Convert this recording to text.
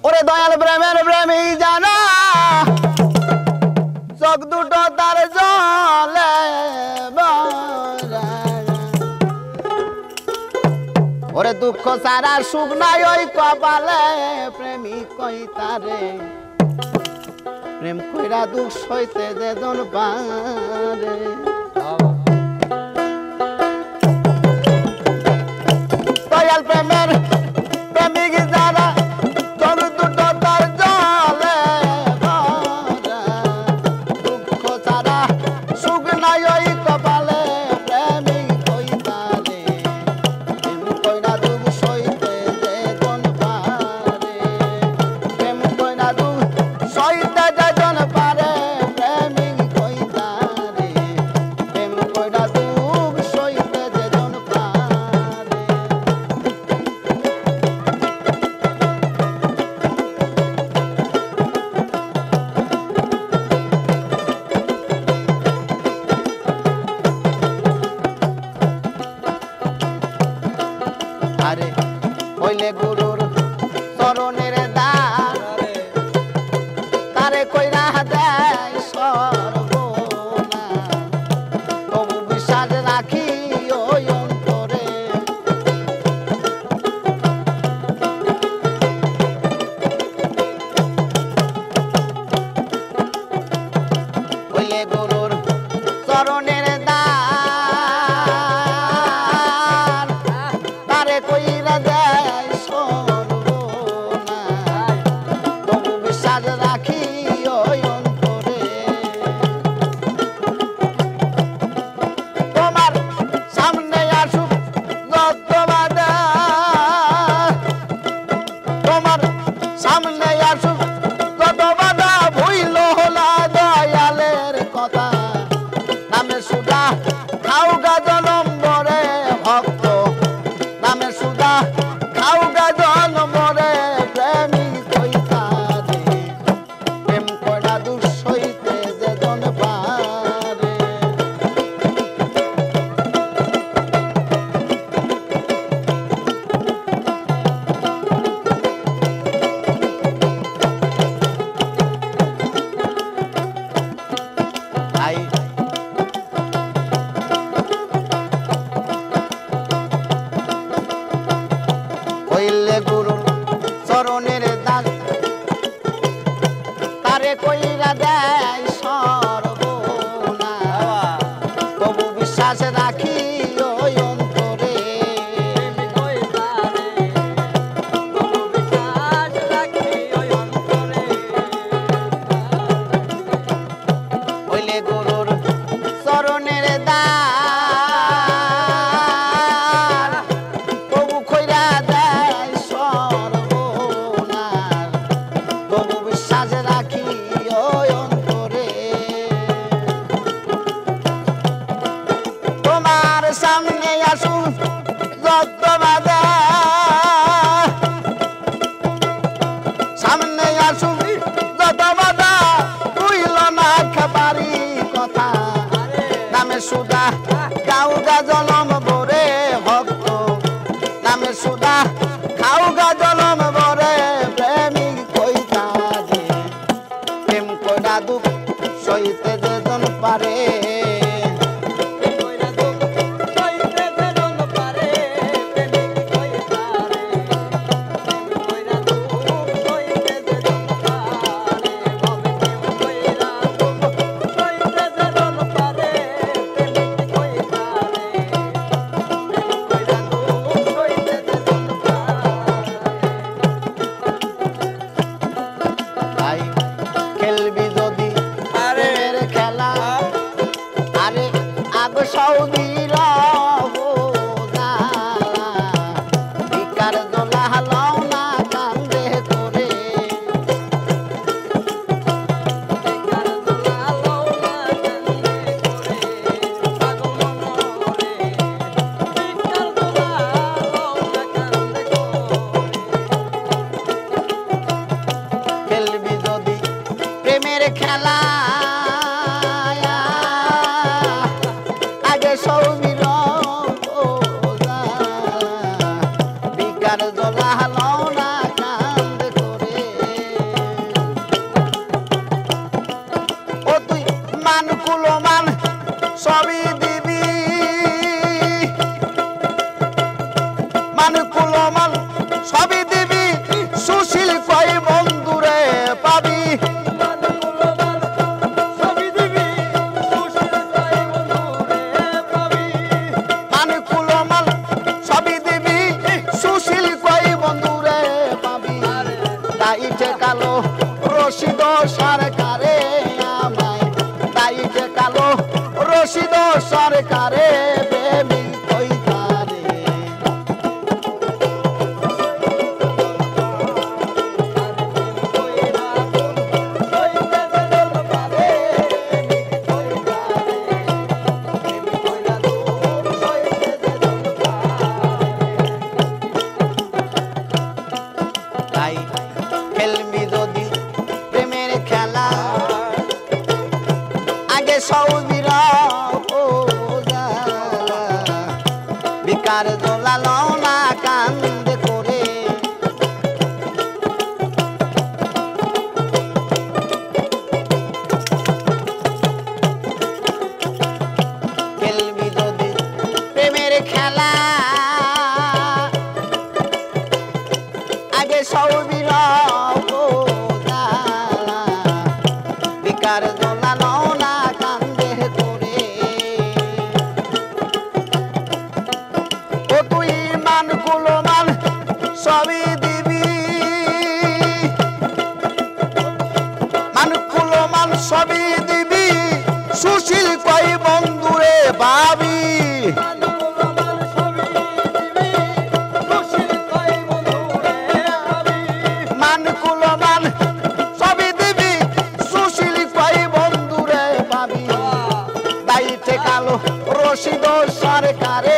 ওরে দয়াল প্রেমের প্রেমী জানা চোখ দুটো তার জলে ওরে দুঃখ সারা সুখ নাই ওই কপালে প্রেমিক কই তারে প্রেম কইরা দুঃখ সইতে যে জন পারে দয়াল প্রেমের প্রেমিক যারা চোখ দুটো তার জলে দুঃখ সারা সুখ নাই ওই কপালে প্রেমিক কই তারে প্রেম কইরা দুঃখ সইতে যে জন পারে প্রেম কইরা দুঃখ সইতে যে জন পারে প্রেমিক কই তারে প্রেম কইরা দুঃখ সইতে যে জন পারে আরে হইলে গুরুর চরণের দান তারে কইরা দেয় সর্বনা তবু বিশ্বাস রাখি ওই অন্তরে হইলে গুরুর চরণের দান তারে কইরা দেয় সর্বনা তবু বিশ্বাস রাখি ওই অন্তরে তোমার সামনে আসুক যত বাধা তোমার সামনে আসুক যত বাধা ভুইল হলা দয়ালের কথা নামে সুদা খাও গা জনম্বরে ভক্ত নামে সুদা খাও গা জনম্বরে প্রেমিক কই তারে প্রেম কইরা দুঃখ সইতে যে জন পারে আই হইলে গুরু চরণের দান তারে কইরা দেয় সর্বনা তবু বিশ্বাস রাখি ওই অন্তরে হইলে গুরুর চরণের দান তবু কইরা দেয় সর্বনা তবু বিশ্বাস রাখি ওই অন্তরে তোমার সামনে আসুন যত বাধা সামনে আসুন যত বাধা তুইল না খাবারি কথা নামে সুদা গাও গা জলম বরে ভক্ত নামে সুদা খাও গা জলম বরে প্রেমিক কই তারে প্রেম কইরা দুঃখ সইতে যে জন পারে ভাই খেলবি যদি প্রেমের খেলা আরে আগ সৌদি ভিকার দোলা হালাও না কান্দে করে খেলবি যদি প্রেমের খেলা আগে সৌমির ভিকার দোলা হালাও না কান্দে করে দাইছে কালো রশিদ সরকারে আমায় দাইছে কালো রশিদ সরকারে প্রেমিক কইতারে তাই খেলবি যদি প্রেমের খেলা আগে সৌদির বিকার দোলালো না কান্দ করে খেলবি যদি প্রেমের খেলা আগে সৌদির বিকার দোলানো না কান্দে করে ও তুই মান কুলো মান সবই দিবি মান কুলো মান সবই দিবি সুশীল কই বন্ধুরে ভাবি মান কুলো মান সবই দিবি সুশীল কই বন্ধুরে ভাবি দাইতে কালো রশিদ সরকারে